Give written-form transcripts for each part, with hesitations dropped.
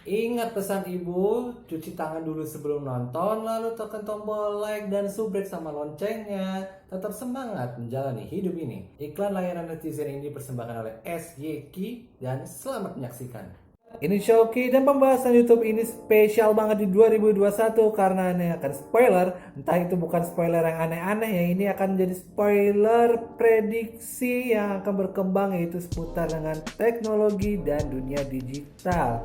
Ingat pesan ibu, cuci tangan dulu sebelum nonton, lalu tekan tombol like dan subrek sama loncengnya. Tetap semangat menjalani hidup ini. Iklan layanan netizen ini dipersembahkan oleh SYK dan selamat menyaksikan. Ini Shoki dan pembahasan YouTube ini spesial banget di 2021 karena ini akan spoiler. Entah itu bukan spoiler yang aneh-aneh ya, ini akan jadi spoiler prediksi yang akan berkembang yaitu seputar dengan teknologi dan dunia digital.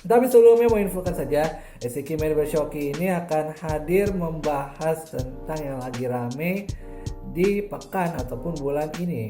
Tapi sebelumnya mau infokan saja, SYK Media Shoki ini akan hadir membahas tentang yang lagi rame di pekan ataupun bulan ini,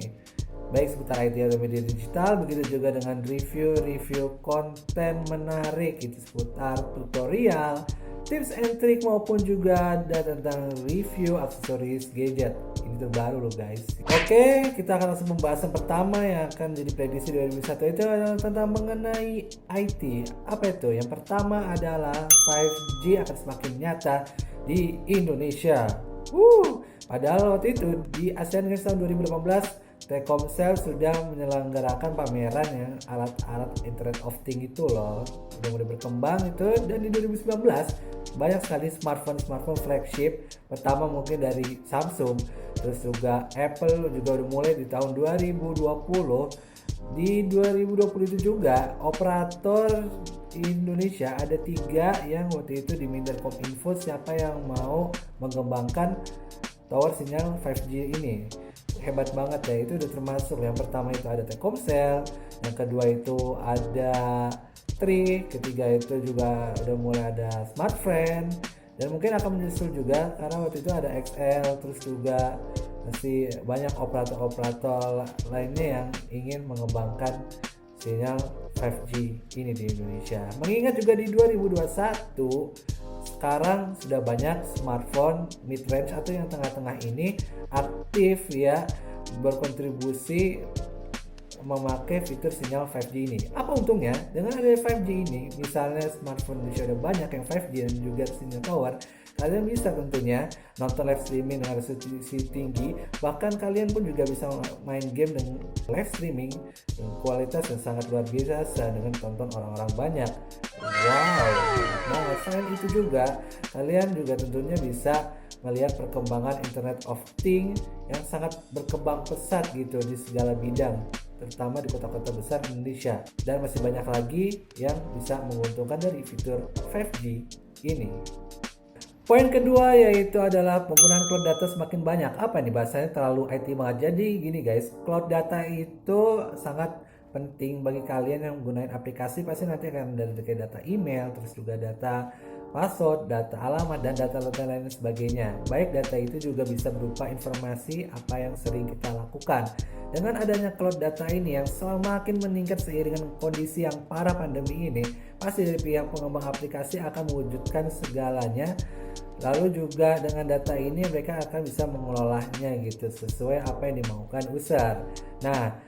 baik seputar IT atau media digital, begitu juga dengan review konten menarik itu seputar tutorial, tips and trick maupun juga ada tentang review aksesoris gadget. Ini terbaru loh guys. Oke, kita akan langsung membahas yang pertama yang akan jadi prediksi 2021 itu adalah tentang mengenai IT. Apa itu? Yang pertama adalah 5G akan semakin nyata di Indonesia. Padahal waktu itu di ASEAN Games tahun 2018 Telkomsel sudah menyelenggarakan pameran ya alat-alat Internet of Things itu loh, udah mulai berkembang itu. Dan di 2019 banyak sekali smartphone flagship, pertama mungkin dari Samsung, terus juga Apple juga udah mulai di tahun 2020. Di 2020 itu juga operator Indonesia ada 3 yang waktu itu diminta Kominfo siapa yang mau mengembangkan tower sinyal 5G ini. Hebat banget ya, itu udah termasuk yang pertama itu ada Telkomsel, yang kedua itu ada Tri, ketiga itu juga udah mulai ada Smartfren, dan mungkin akan menyusul juga karena waktu itu ada XL, terus juga masih banyak operator lainnya yang ingin mengembangkan sinyal 5G ini di Indonesia. Mengingat juga di 2021 sekarang sudah banyak smartphone mid range atau yang tengah-tengah ini aktif ya berkontribusi memakai fitur sinyal 5G ini. Apa untungnya dengan ada 5G ini? Misalnya smartphone Indonesia ada banyak yang 5G dan juga sinyal tower, kalian bisa tentunya nonton live streaming dengan resolusi tinggi, bahkan kalian pun juga bisa main game dengan live streaming dengan kualitas yang sangat luar biasa dengan tonton orang-orang banyak. Wow, nah selain itu juga kalian juga tentunya bisa melihat perkembangan Internet of Things yang sangat berkembang pesat gitu di segala bidang, terutama di kota-kota besar Indonesia, dan masih banyak lagi yang bisa menguntungkan dari fitur 5G ini. Poin kedua yaitu adalah penggunaan cloud data semakin banyak. Apa nih bahasanya terlalu IT banget. Jadi gini guys, cloud data itu sangat penting bagi kalian yang menggunakan aplikasi. Pasti nanti akan ada data email, terus juga data password, data alamat, dan data lain sebagainya. Baik data itu juga bisa berupa informasi apa yang sering kita lakukan. Dengan adanya cloud data ini yang semakin meningkat seiring dengan kondisi yang parah pandemi ini, pasti dari pihak pengembang aplikasi akan mewujudkan segalanya. Lalu juga dengan data ini mereka akan bisa mengelolanya gitu sesuai apa yang dimaukan user. Nah,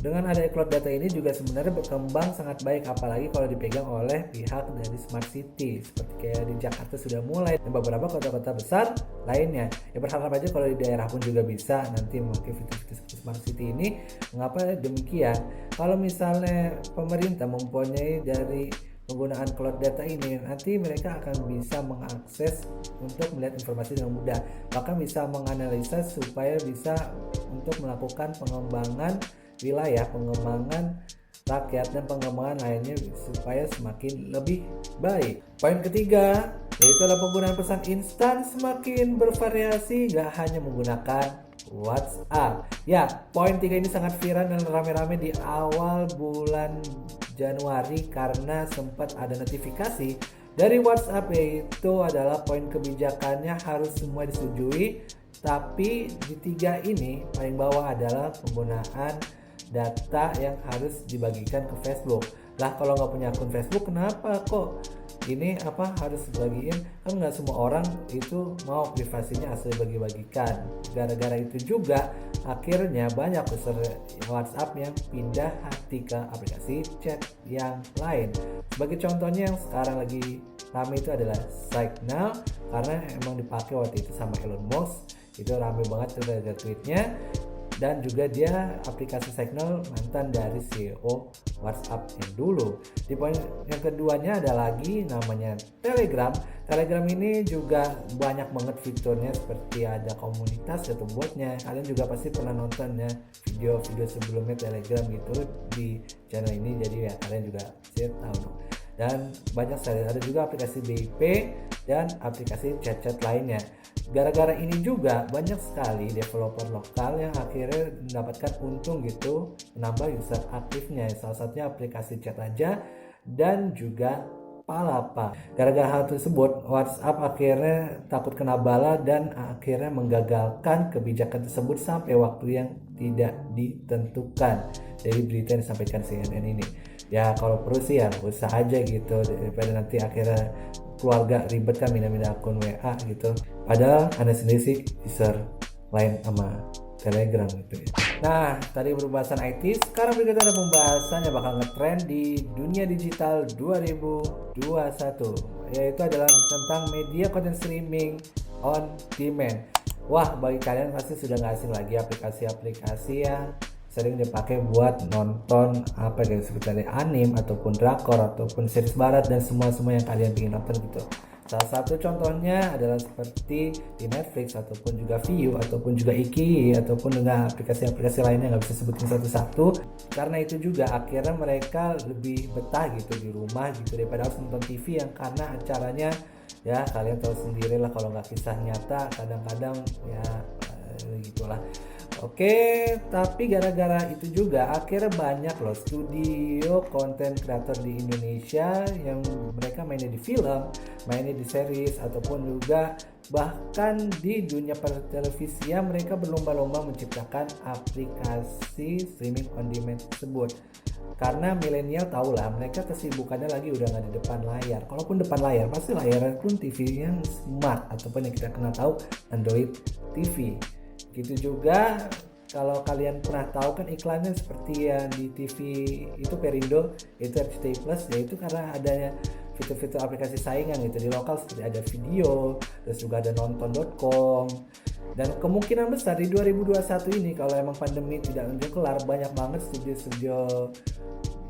dengan adanya cloud data ini juga sebenarnya berkembang sangat baik, apalagi kalau dipegang oleh pihak dari smart city seperti kayak di Jakarta sudah mulai dan beberapa kota-kota besar lainnya. Ya berharap aja kalau di daerah pun juga bisa nanti memakai fitur-fitur smart city ini. Mengapa demikian? Kalau misalnya pemerintah mempunyai dari penggunaan cloud data ini, nanti mereka akan bisa mengakses untuk melihat informasi dengan mudah, bahkan bisa menganalisa supaya bisa untuk melakukan pengembangan wilayah, pengembangan rakyat, dan pengembangan lainnya supaya semakin lebih baik. Poin ketiga yaitu adalah penggunaan pesan instan semakin bervariasi, gak hanya menggunakan WhatsApp. Ya, poin 3 ini sangat viral dan rame-rame di awal bulan Januari karena sempat ada notifikasi dari WhatsApp, yaitu adalah poin kebijakannya harus semua disetujui. Tapi di 3 ini paling bawah adalah penggunaan data yang harus dibagikan ke Facebook. Lah kalau nggak punya akun Facebook kenapa kok ini harus dibagiin? Kan nggak semua orang itu mau privasinya asli bagi-bagikan. Gara-gara itu juga akhirnya banyak user WhatsApp yang pindah hati ke aplikasi chat yang lain. Sebagai contohnya yang sekarang lagi rame itu adalah Signal, karena emang dipakai waktu itu sama Elon Musk. Itu rame banget tuh dari tweetnya. dan juga dia aplikasi Signal mantan dari CEO WhatsApp yang dulu. Di poin yang keduanya ada lagi namanya Telegram. Telegram ini juga banyak banget fiturnya, seperti ada komunitas atau botnya. Kalian juga pasti pernah nonton ya video-video sebelumnya Telegram gitu di channel ini, jadi ya kalian juga pasti tahu. Dan banyak sekali, ada juga aplikasi BIP dan aplikasi chat-chat lainnya. Gara-gara ini juga banyak sekali developer lokal yang akhirnya mendapatkan untung gitu, menambah user aktifnya. Salah satunya aplikasi chat aja dan juga Palapa. Gara-gara hal tersebut, WhatsApp akhirnya takut kena bala dan akhirnya menggagalkan kebijakan tersebut sampai waktu yang tidak ditentukan. Dari berita yang disampaikan CNN ini. Ya kalau perlu sih ya usah aja gitu, daripada nanti akhirnya keluarga ribet kan pindah-pindah akun WA gitu. Padahal Anda sendiri sih user lain sama Telegram gitu ya. Nah, tadi pembahasan IT, sekarang berikutnya ada pembahasan yang bakal ngetrend di dunia digital 2021, yaitu adalah tentang media content streaming on demand. Wah, bagi kalian pasti sudah gak asing lagi aplikasi-aplikasi yang sering dipakai buat nonton apa yang seperti anime ataupun drakor ataupun series barat dan semua yang kalian ingin nonton gitu. Salah satu contohnya adalah seperti di Netflix ataupun juga Viu ataupun juga Iki ataupun dengan aplikasi-aplikasi lainnya, nggak bisa sebutin satu-satu. Karena itu juga akhirnya mereka lebih betah gitu di rumah gitu daripada harus nonton TV yang karena acaranya ya kalian tahu sendiri lah, kalau nggak kisah nyata kadang-kadang ya gitulah. Oke, tapi gara-gara itu juga akhirnya banyak loh studio konten kreator di Indonesia yang mereka mainnya di film, mainnya di series ataupun juga bahkan di dunia pertelevisian mereka berlomba-lomba menciptakan aplikasi streaming on demand tersebut. Karena milenial tahu lah mereka kesibukannya lagi udah nggak di depan layar. Kalaupun depan layar pasti layarnya pun TV yang smart ataupun yang kita kenal tahu Android TV. Gitu juga kalau kalian pernah tahu kan iklannya seperti yang di TV itu Perindo itu RCTI Plus, yaitu karena adanya fitur-fitur aplikasi saingan gitu di lokal seperti ada video, terus juga ada nonton.com. Dan kemungkinan besar di 2021 ini kalau emang pandemi tidak kelar, banyak banget studio-studio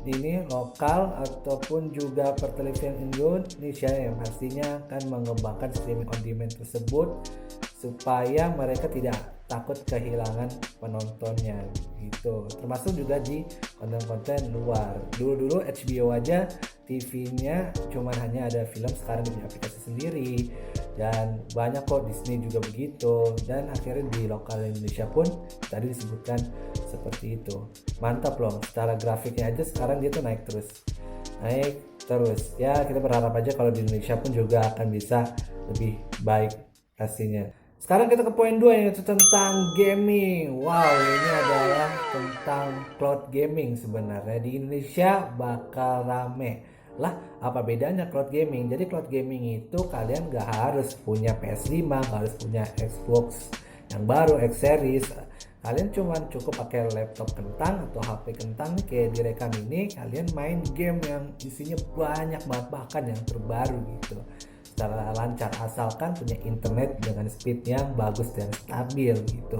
ini lokal ataupun juga pertelevisian Indonesia yang pastinya akan mengembangkan streaming on demand tersebut supaya mereka tidak takut kehilangan penontonnya gitu, termasuk juga di konten-konten luar. Dulu HBO aja TV-nya cuman hanya ada film, sekarang di aplikasi sendiri, dan banyak kok Disney juga begitu, dan akhirnya di lokal Indonesia pun tadi disebutkan seperti itu. Mantap loh, secara grafiknya aja sekarang dia tuh naik terus ya. Kita berharap aja kalau di Indonesia pun juga akan bisa lebih baik pastinya. Sekarang kita ke poin 2 yaitu tentang gaming. Wow, ini adalah tentang cloud gaming sebenarnya. Di Indonesia bakal rame. Lah, apa bedanya cloud gaming? Jadi cloud gaming itu kalian gak harus punya PS5, gak harus punya Xbox yang baru, X series. Kalian cuma cukup pakai laptop kentang atau HP kentang nih, kayak direkam ini, kalian main game yang isinya banyak banget, bahkan yang terbaru gitu. Secara lancar asalkan punya internet dengan speed yang bagus dan stabil gitu.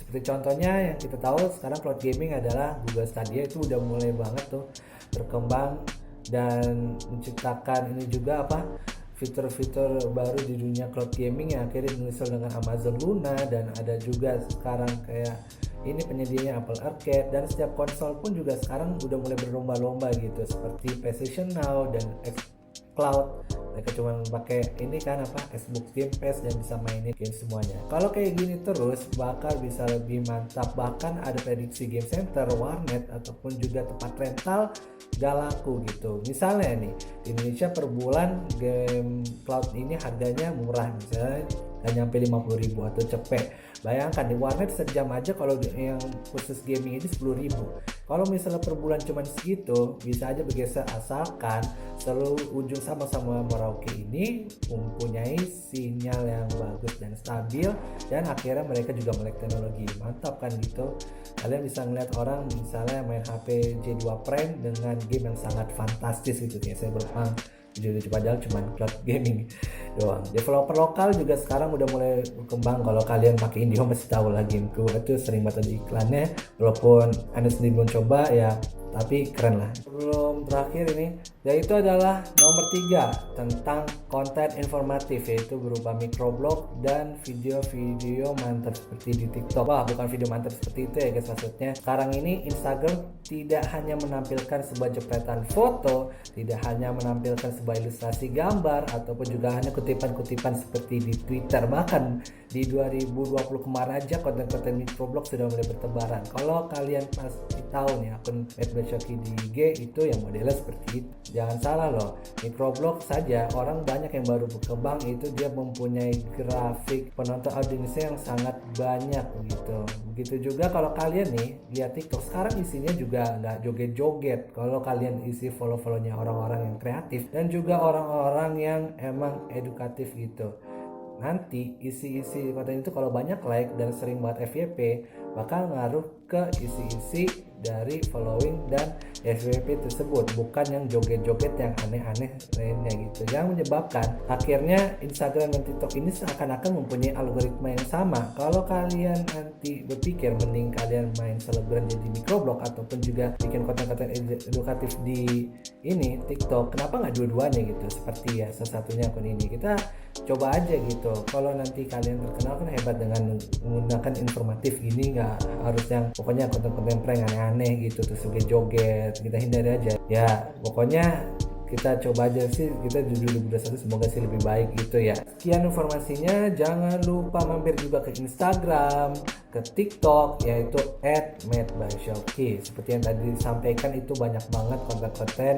Seperti contohnya yang kita tahu sekarang cloud gaming adalah Google Stadia, itu udah mulai banget tuh berkembang dan menciptakan ini juga fitur-fitur baru di dunia cloud gaming yang akhirnya diusul dengan Amazon Luna, dan ada juga sekarang kayak ini penyedianya Apple Arcade, dan setiap konsol pun juga sekarang udah mulai berlomba-lomba gitu seperti PlayStation Now dan Xcloud. Mereka cuma pakai ini kan Xbox Game Pass dan bisa mainin game semuanya. Kalau kayak gini terus bakal bisa lebih mantap. Bahkan ada prediksi game center, warnet ataupun juga tempat rental gak laku gitu. Misalnya nih di Indonesia per bulan game cloud ini harganya murah, misalnya gak nyampe 50.000 atau cepet. Bayangkan di warnet sejam aja kalau yang khusus gaming ini 10.000. Kalau misalnya per bulan cuma segitu, bisa aja bergeser asalkan seluruh ujung sama-sama Merauke ini mempunyai sinyal yang bagus dan stabil, dan akhirnya mereka juga melek teknologi. Mantap kan gitu. Kalian bisa ngeliat orang misalnya main HP J2 Prime dengan game yang sangat fantastis gitu kayak Cyberpunk jujur padahal cuma cloud gaming doang. Developer lokal juga sekarang udah mulai berkembang. Kalau kalian pakai Indihome masih tahu lah gameku, itu sering banget ada iklannya, walaupun Anda sendiri belum coba ya, tapi keren lah. Sebelum terakhir ini, yaitu adalah nomor 3 tentang konten informatif, yaitu berupa microblog dan video-video mantap seperti di TikTok. Wah, bukan video mantap seperti itu ya guys, maksudnya sekarang ini Instagram tidak hanya menampilkan sebuah jepretan foto, tidak hanya menampilkan sebuah ilustrasi gambar, ataupun juga hanya kutipan-kutipan seperti di Twitter. Bahkan di 2020 kemarin aja konten-konten microblog sudah mulai bertebaran. Kalau kalian pasti tahu nih akun @shoki di IG itu yang modelnya seperti itu. Jangan salah loh, microblog saja orang banyak yang baru berkembang itu dia mempunyai grafik penonton audiensnya yang sangat banyak gitu. Begitu juga kalau kalian nih lihat TikTok sekarang isinya juga nggak joget-joget. Kalau kalian isi follow-follownya orang-orang yang kreatif dan juga orang-orang yang emang edukatif gitu. Nanti isi-isi konten itu kalau banyak like dan sering buat FYP bakal ngaruh ke isi-isi dari following dan FYP tersebut, bukan yang joget-joget yang aneh-aneh lainnya gitu, yang menyebabkan akhirnya Instagram dan TikTok ini seakan-akan mempunyai algoritma yang sama. Kalau kalian nanti berpikir mending kalian main selebgram jadi microblog ataupun juga bikin konten-konten edukatif di ini TikTok, kenapa nggak dua-duanya gitu, seperti ya salah satunya akun ini. Kita coba aja gitu, kalau nanti kalian terkenal kan hebat dengan menggunakan informatif gini, nggak harus yang pokoknya konten-konten prank aneh-aneh gitu terus joget, kita hindari aja ya. Pokoknya kita coba aja sih, kita di 2021 semoga sih lebih baik gitu ya. Sekian informasinya, jangan lupa mampir juga ke Instagram, ke TikTok yaitu @madebyshoki. Seperti yang tadi disampaikan itu banyak banget konten-konten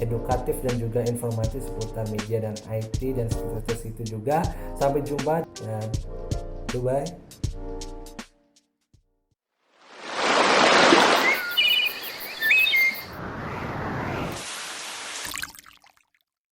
edukatif dan juga informatif seputar media dan IT dan sekitar situ juga. Sampai jumpa dan bye.